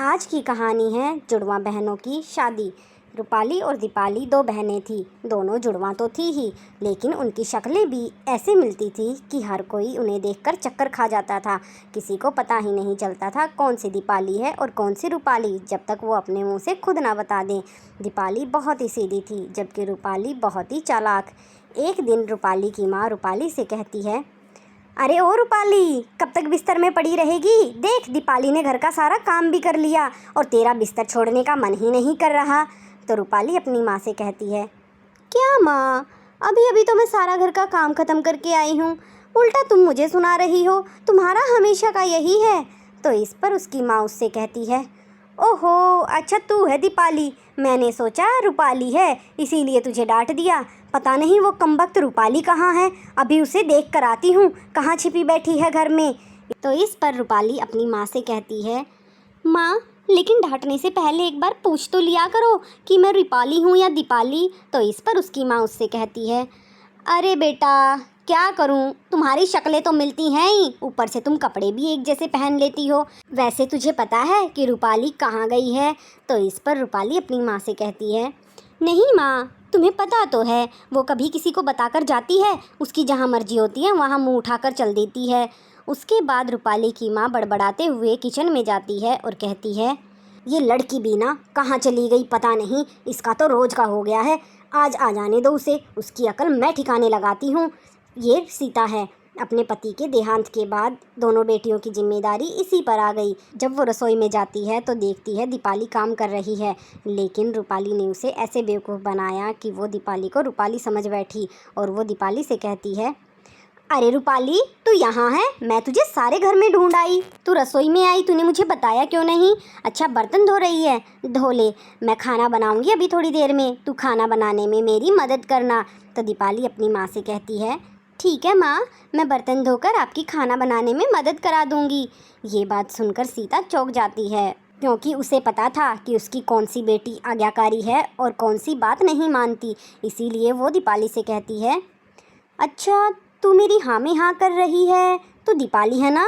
आज की कहानी है जुड़वा बहनों की शादी। रूपाली और दीपाली दो बहनें थीं। दोनों जुड़वा तो थी ही, लेकिन उनकी शक्लें भी ऐसे मिलती थी कि हर कोई उन्हें देखकर चक्कर खा जाता था। किसी को पता ही नहीं चलता था कौन सी दीपाली है और कौन सी रूपाली, जब तक वो अपने मुंह से खुद ना बता दें। दीपाली बहुत ही सीधी थी, जबकि रूपाली बहुत ही चालाक। एक दिन रूपाली की माँ रूपाली से कहती है, अरे ओ रूपाली, कब तक बिस्तर में पड़ी रहेगी? देख, दीपाली ने घर का सारा काम भी कर लिया और तेरा बिस्तर छोड़ने का मन ही नहीं कर रहा। तो रूपाली अपनी माँ से कहती है, क्या माँ, अभी अभी तो मैं सारा घर का काम ख़त्म करके आई हूँ, उल्टा तुम मुझे सुना रही हो। तुम्हारा हमेशा का यही है। तो इस पर उसकी माँ उससे कहती है, ओहो, अच्छा तू है दीपाली, मैंने सोचा रूपाली है इसीलिए तुझे डांट दिया। पता नहीं वो कमबख्त रूपाली कहाँ है, अभी उसे देख कर आती हूँ, कहाँ छिपी बैठी है घर में। तो इस पर रूपाली अपनी माँ से कहती है, माँ, लेकिन डांटने से पहले एक बार पूछ तो लिया करो कि मैं रूपाली हूँ या दीपाली। तो इस पर उसकी माँ उससे कहती है, अरे बेटा, क्या करूं, तुम्हारी शक्लें तो मिलती हैं ही, ऊपर से तुम कपड़े भी एक जैसे पहन लेती हो। वैसे तुझे पता है कि रूपाली कहाँ गई है? तो इस पर रूपाली अपनी माँ से कहती है, नहीं माँ, तुम्हें पता तो है, वो कभी किसी को बताकर जाती है, उसकी जहाँ मर्जी होती है वहाँ मुँह उठाकर चल देती है। उसके बाद रूपाली की माँ बड़बड़ाते हुए किचन में जाती है और कहती है, ये लड़की भी ना कहाँ चली गई पता नहीं, इसका तो रोज़ का हो गया है। आज आ जाने दो उसे, उसकी अकल मैं ठिकाने लगाती हूँ। ये सीता है। अपने पति के देहांत के बाद दोनों बेटियों की जिम्मेदारी इसी पर आ गई। जब वो रसोई में जाती है तो देखती है दीपाली काम कर रही है, लेकिन रूपाली ने उसे ऐसे बेवकूफ़ बनाया कि वो दीपाली को रूपाली समझ बैठी और वो दीपाली से कहती है, अरे रूपाली, तू यहाँ है? मैं तुझे सारे घर में ढूंढ आई, तू रसोई में आई, तूने मुझे बताया क्यों नहीं? अच्छा, बर्तन धो रही है, धो ले, मैं खाना बनाऊंगी अभी थोड़ी देर में, तू खाना बनाने में मेरी मदद करना। तो दीपाली अपनी माँ से कहती है, ठीक है माँ, मैं बर्तन धोकर आपकी खाना बनाने में मदद करा दूँगी। ये बात सुनकर सीता चौंक जाती है, क्योंकि उसे पता था कि उसकी कौन सी बेटी आज्ञाकारी है और कौन सी बात नहीं मानती। इसीलिए वो दीपाली से कहती है, अच्छा, तू मेरी हामी हाँ कर रही है तो दीपाली है ना?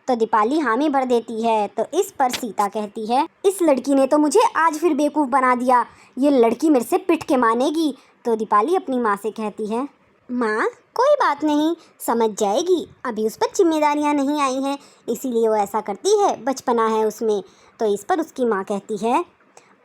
तो दीपाली हामी भर देती है। तो इस पर सीता कहती है, इस लड़की ने तो मुझे आज फिर बेवकूफ़ बना दिया, ये लड़की मेरे से पिट के मानेगी। तो दीपाली अपनी माँ से कहती है, माँ, कोई बात नहीं, समझ जाएगी, अभी उस पर जिम्मेदारियाँ नहीं आई हैं, इसीलिए वो ऐसा करती है, बचपना है उसमें। तो इस पर उसकी माँ कहती है,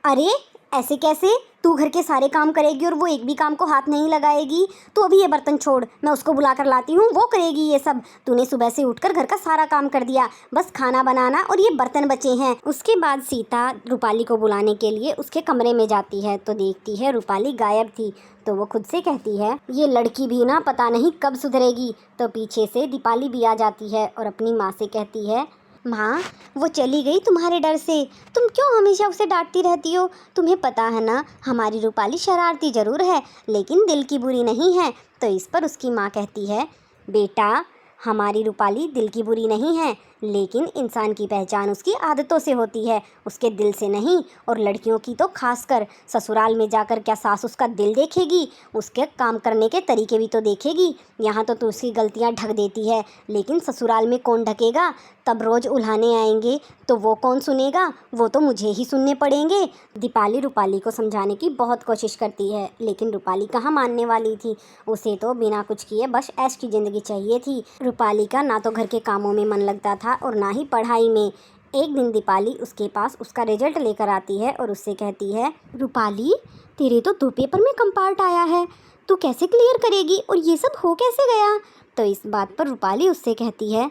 अरे ऐसे कैसे? तू घर के सारे काम करेगी और वो एक भी काम को हाथ नहीं लगाएगी? तो अभी ये बर्तन छोड़, मैं उसको बुला कर लाती हूँ, वो करेगी ये सब। तूने सुबह से उठकर घर का सारा काम कर दिया, बस खाना बनाना और ये बर्तन बचे हैं। उसके बाद सीता रूपाली को बुलाने के लिए उसके कमरे में जाती है तो देखती है रूपाली गायब थी। तो वो खुद से कहती है, ये लड़की भी ना पता नहीं कब सुधरेगी। तो पीछे से दीपाली भी आ जाती है और अपनी माँ से कहती है, माँ, वो चली गई तुम्हारे डर से, तुम क्यों हमेशा उसे डांटती रहती हो? तुम्हें पता है ना, हमारी रूपाली शरारती ज़रूर है, लेकिन दिल की बुरी नहीं है। तो इस पर उसकी माँ कहती है, बेटा, हमारी रूपाली दिल की बुरी नहीं है, लेकिन इंसान की पहचान उसकी आदतों से होती है, उसके दिल से नहीं। और लड़कियों की तो खासकर, ससुराल में जाकर क्या सास उसका दिल देखेगी? उसके काम करने के तरीके भी तो देखेगी। यहाँ तो तू उसकी गलतियाँ ढक देती है, लेकिन ससुराल में कौन ढकेगा? तब रोज़ उल्हाने आएंगे तो वो कौन सुनेगा? वो तो मुझे ही सुनने पड़ेंगे। दीपाली रूपाली को समझाने की बहुत कोशिश करती है, लेकिन रूपाली कहाँ मानने वाली थी। उसे तो बिना कुछ किए बस ऐश की ज़िंदगी चाहिए थी। रूपाली का ना तो घर के कामों में मन लगता था और ना ही पढ़ाई में। एक दिन दीपाली उसके पास उसका रिजल्ट लेकर आती है और उससे कहती है, रूपाली, तेरे तो 2 पेपर में कम पार्ट आया है, तू कैसे क्लियर करेगी और ये सब हो कैसे गया? तो इस बात पर रूपाली उससे कहती है,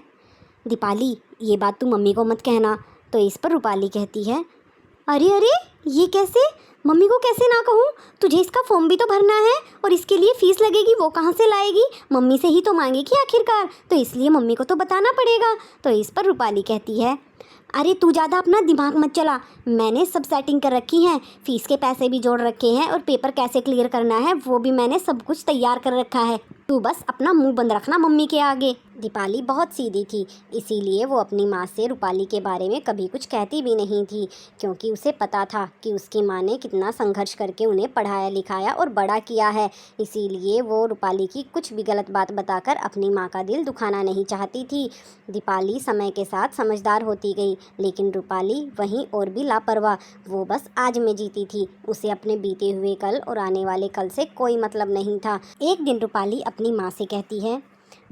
दीपाली, ये बात तू मम्मी को मत कहना। तो इस पर रूपाली कहती है, अरे अरे, ये कैसे? मम्मी को कैसे ना कहूँ? तुझे इसका फॉर्म भी तो भरना है और इसके लिए फ़ीस लगेगी, वो कहाँ से लाएगी? मम्मी से ही तो मांगेगी आखिरकार, तो इसलिए मम्मी को तो बताना पड़ेगा। तो इस पर रूपाली कहती है, अरे तू ज़्यादा अपना दिमाग मत चला, मैंने सब सेटिंग कर रखी हैं, फ़ीस के पैसे भी जोड़ रखे हैं और पेपर कैसे क्लियर करना है वो भी मैंने सब कुछ तैयार कर रखा है। तू बस अपना मुंह बंद रखना मम्मी के आगे। दीपाली बहुत सीधी थी, इसीलिए वो अपनी माँ से रूपाली के बारे में कभी कुछ कहती भी नहीं थी, क्योंकि उसे पता था कि उसकी माँ ने कितना संघर्ष करके उन्हें पढ़ाया लिखाया और बड़ा किया है। इसीलिए वो रूपाली की कुछ भी गलत बात बताकर अपनी माँ का दिल दुखाना नहीं चाहती थी। दीपाली समय के साथ समझदार होती गई, लेकिन रूपाली वहीं और भी लापरवाह। वो बस आज में जीती थी, उसे अपने बीते हुए कल और आने वाले कल से कोई मतलब नहीं था। एक दिन रूपाली अपनी माँ से कहती है,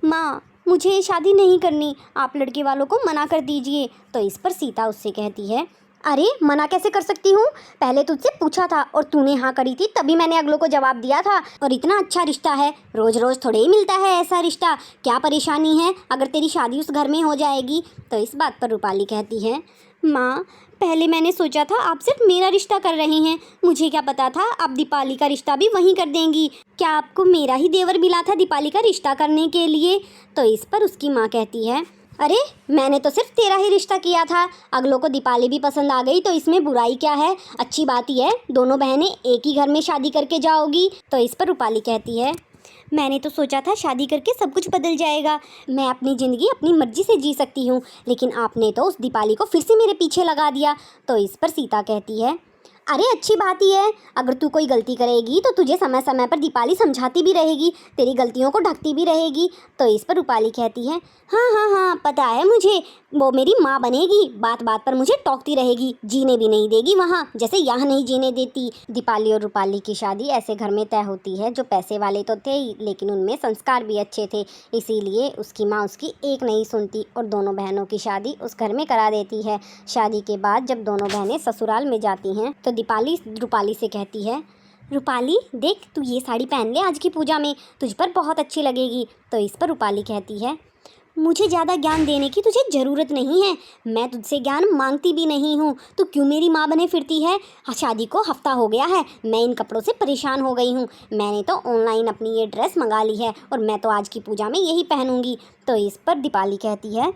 माँ मुझे शादी नहीं करनी, आप लड़के वालों को मना कर दीजिए। तो इस पर सीता उससे कहती है, अरे मना कैसे कर सकती हूँ, पहले तुझसे पूछा था और तूने हाँ करी थी, तभी मैंने अगलों को जवाब दिया था। और इतना अच्छा रिश्ता है, रोज़ रोज़ थोड़े ही मिलता है ऐसा रिश्ता, क्या परेशानी है अगर तेरी शादी उस घर में हो जाएगी। तो इस बात पर रूपाली कहती है, माँ पहले मैंने सोचा था आप सिर्फ मेरा रिश्ता कर रहे हैं, मुझे क्या पता था आप दीपाली का रिश्ता भी वहीं कर देंगी। क्या आपको मेरा ही देवर मिला था दीपाली का रिश्ता करने के लिए। तो इस पर उसकी माँ कहती है, अरे मैंने तो सिर्फ तेरा ही रिश्ता किया था, अगलों को दीपाली भी पसंद आ गई तो इसमें बुराई क्या है, अच्छी बात ही है, दोनों बहनें एक ही घर में शादी करके जाओगी। तो इस पर रूपाली कहती है, मैंने तो सोचा था शादी करके सब कुछ बदल जाएगा, मैं अपनी ज़िंदगी अपनी मर्जी से जी सकती हूँ, लेकिन आपने तो उस दीपाली को फिर से मेरे पीछे लगा दिया। तो इस पर सीता कहती है, अरे अच्छी बात ही है, अगर तू कोई गलती करेगी तो तुझे समय समय पर दीपाली समझाती भी रहेगी, तेरी गलतियों को ढकती भी रहेगी। तो इस पर रूपाली कहती है, हाँ हाँ हाँ पता है मुझे, वो मेरी माँ बनेगी, बात बात पर मुझे टोकती रहेगी, जीने भी नहीं देगी वहाँ जैसे यहाँ नहीं जीने देती। दीपाली और रूपाली की शादी ऐसे घर में तय होती है जो पैसे वाले तो थे ही, लेकिन उनमें संस्कार भी अच्छे थे, इसीलिए उसकी माँ उसकी एक नहीं सुनती और दोनों बहनों की शादी उस घर में करा देती है। शादी के बाद जब दोनों बहनें ससुराल में जाती हैं तो दीपाली रूपाली से कहती है, रूपाली देख तू ये साड़ी पहन ले आज की पूजा में, तुझ पर बहुत अच्छी लगेगी। तो इस पर रूपाली कहती है, मुझे ज़्यादा ज्ञान देने की तुझे ज़रूरत नहीं है, मैं तुझसे ज्ञान मांगती भी नहीं हूँ, तू क्यों मेरी माँ बने फिरती है। शादी को हफ्ता हो गया है, मैं इन कपड़ों से परेशान हो गई हूँ, मैंने तो ऑनलाइन अपनी ये ड्रेस मंगा ली है और मैं तो आज की पूजा में यही पहनूंगी। तो इस पर दीपाली कहती है,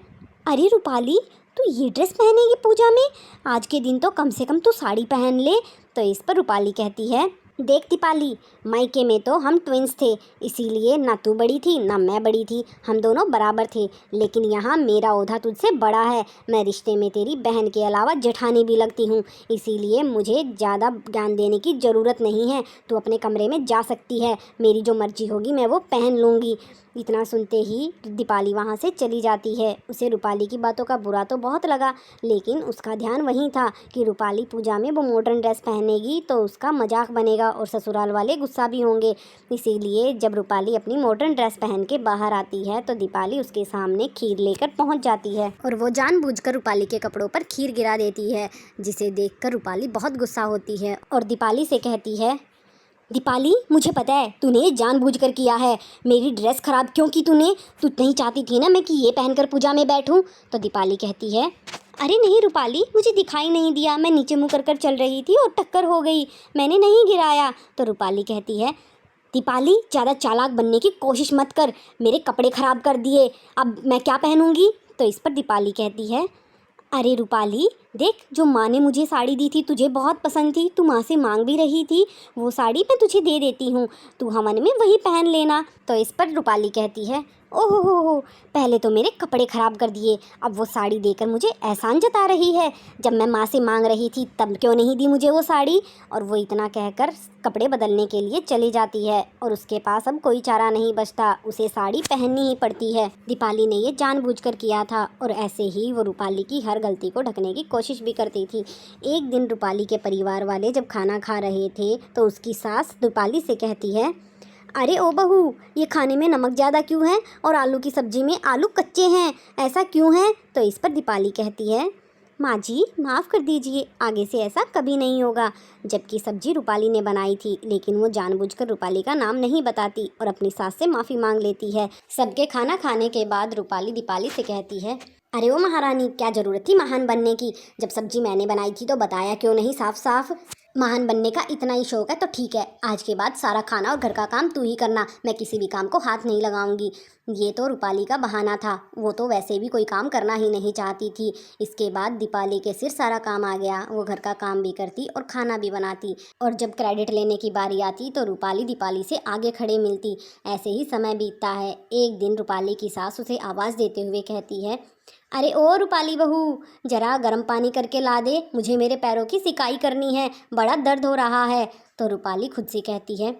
अरे रूपाली तू ये ड्रेस पहनेगी पूजा में, आज के दिन तो कम से कम तू साड़ी पहन ले। तो इस पर रूपाली कहती है, देख दीपाली मायके में तो हम ट्विंस थे, इसीलिए ना तू बड़ी थी ना मैं बड़ी थी, हम दोनों बराबर थे, लेकिन यहाँ मेरा ओहदा तुझसे बड़ा है, मैं रिश्ते में तेरी बहन के अलावा जेठानी भी लगती हूँ, इसीलिए मुझे ज़्यादा ज्ञान देने की ज़रूरत नहीं है, तू अपने कमरे में जा सकती है, मेरी जो मर्जी होगी मैं वो पहन लूँगी। इतना सुनते ही दीपाली वहाँ से चली जाती है। उसे रूपाली की बातों का बुरा तो बहुत लगा, लेकिन उसका ध्यान वहीं था कि रूपाली पूजा में वो मॉडर्न ड्रेस पहनेगी तो उसका मजाक बनेगा और ससुराल वाले गुस्सा भी होंगे। इसीलिए जब रूपाली अपनी मॉडर्न ड्रेस पहन के बाहर आती है तो दीपाली उसके सामने खीर लेकर पहुँच जाती है और वो जानबूझकर रूपाली के कपड़ों पर खीर गिरा देती है, जिसे देखकर रूपाली बहुत गुस्सा होती है और दीपाली से कहती है, दीपाली मुझे पता है तूने जानबूझकर किया है, मेरी ड्रेस ख़राब क्यों की तूने, तू नहीं चाहती थी ना मैं कि ये पहनकर पूजा में बैठूं। तो दीपाली कहती है, अरे नहीं रूपाली मुझे दिखाई नहीं दिया, मैं नीचे मुँह कर चल रही थी और टक्कर हो गई, मैंने नहीं गिराया। तो रूपाली कहती है, दीपाली ज़्यादा चालाक बनने की कोशिश मत कर, मेरे कपड़े ख़राब कर दिए, अब मैं क्या पहनूंगी। तो इस पर दीपाली कहती है, अरे रूपाली देख जो माँ ने मुझे साड़ी दी थी तुझे बहुत पसंद थी, तू माँ से मांग भी रही थी, वो साड़ी मैं तुझे दे देती हूँ, तू हवन में वही पहन लेना। तो इस पर रूपाली कहती है, ओहो हो, पहले तो मेरे कपड़े ख़राब कर दिए, अब वो साड़ी देकर मुझे एहसान जता रही है, जब मैं माँ से मांग रही थी तब क्यों नहीं दी मुझे वो साड़ी। और वो इतना कहकर कपड़े बदलने के लिए चली जाती है और उसके पास अब कोई चारा नहीं बचता, उसे साड़ी पहननी ही पड़ती है। दीपाली ने ये जानबूझकर किया था और ऐसे ही वो रूपाली की हर गलती को ढकने की कोशिश भी करती थी। एक दिन रूपाली के परिवार वाले जब खाना खा रहे थे तो उसकी सास रूपाली से कहती है, अरे ओ बहू ये खाने में नमक ज़्यादा क्यों है और आलू की सब्ज़ी में आलू कच्चे हैं, ऐसा क्यों है। तो इस पर दीपाली कहती है, माँ जी माफ़ कर दीजिए, आगे से ऐसा कभी नहीं होगा। जबकि सब्जी रूपाली ने बनाई थी, लेकिन वो जानबूझकर रूपाली का नाम नहीं बताती और अपनी सास से माफ़ी मांग लेती है। सबके खाना खाने के बाद रूपाली दीपाली से कहती है, अरे ओ महारानी क्या ज़रूरत थी महान बनने की, जब सब्जी मैंने बनाई थी तो बताया क्यों नहीं साफ साफ। महान बनने का इतना ही शौक है तो ठीक है, आज के बाद सारा खाना और घर का काम तू ही करना, मैं किसी भी काम को हाथ नहीं लगाऊंगी। ये तो रूपाली का बहाना था, वो तो वैसे भी कोई काम करना ही नहीं चाहती थी। इसके बाद दीपाली के सिर सारा काम आ गया, वो घर का काम भी करती और खाना भी बनाती, और जब क्रेडिट लेने की बारी आती तो रूपाली दीपाली से आगे खड़े मिलती। ऐसे ही समय बीतता है। एक दिन रूपाली की सास उसे आवाज़ देते हुए कहती है, अरे ओ रूपाली बहू, जरा गर्म पानी करके ला दे, मुझे मेरे पैरों की सिकाई करनी है, बड़ा दर्द हो रहा है। तो रूपाली खुद से कहती है,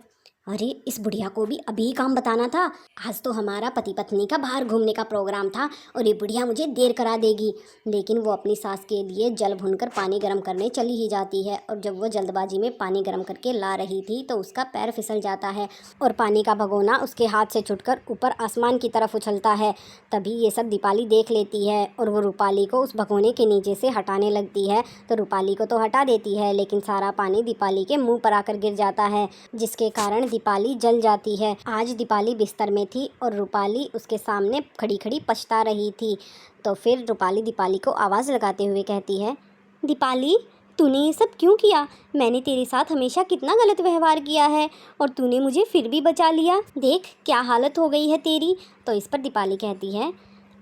अरे इस बुढ़िया को भी अभी ही काम बताना था, आज तो हमारा पति पत्नी का बाहर घूमने का प्रोग्राम था और ये बुढ़िया मुझे देर करा देगी। लेकिन वो अपनी सास के लिए जल भूनकर पानी गर्म करने चली ही जाती है, और जब वो जल्दबाजी में पानी गर्म करके ला रही थी तो उसका पैर फिसल जाता है और पानी का भगोना उसके हाथ से छूटकर ऊपर आसमान की तरफ उछलता है। तभी ये सब दीपाली देख लेती है और वो रूपाली को उस भगोने के नीचे से हटाने लगती है। तो रूपाली को तो हटा देती है, लेकिन सारा पानी दीपाली के मुँह पर आकर गिर जाता है, जिसके कारण दीपाली जल जाती है। आज दीपाली बिस्तर में थी और रूपाली उसके सामने खड़ी खड़ी पछता रही थी। तो फिर रूपाली दीपाली को आवाज़ लगाते हुए कहती है, दीपाली तूने ये सब क्यों किया? मैंने तेरे साथ हमेशा कितना गलत व्यवहार किया है और तूने मुझे फिर भी बचा लिया, देख क्या हालत हो गई है तेरी। तो इस पर दीपाली कहती है,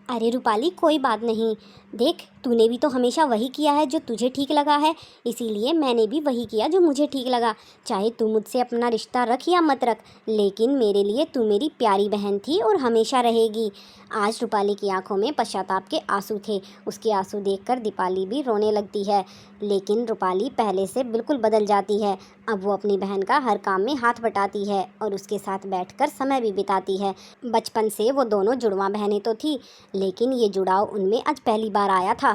अरे रूपाली कोई बात नहीं, देख तूने भी तो हमेशा वही किया है जो तुझे ठीक लगा है, इसीलिए मैंने भी वही किया जो मुझे ठीक लगा। चाहे तू मुझसे अपना रिश्ता रख या मत रख, लेकिन मेरे लिए तू मेरी प्यारी बहन थी और हमेशा रहेगी। आज रूपाली की आंखों में पश्चाताप के आंसू थे। उसके आंसू देखकर दीपाली भी रोने लगती है, लेकिन रूपाली पहले से बिल्कुल बदल जाती है। अब वो अपनी बहन का हर काम में हाथ बटाती है और उसके साथ बैठकर समय भी बिताती है। बचपन से वो दोनों जुड़वां बहनें तो थी, लेकिन ये जुड़ाव उनमें आज पहली बार आया था।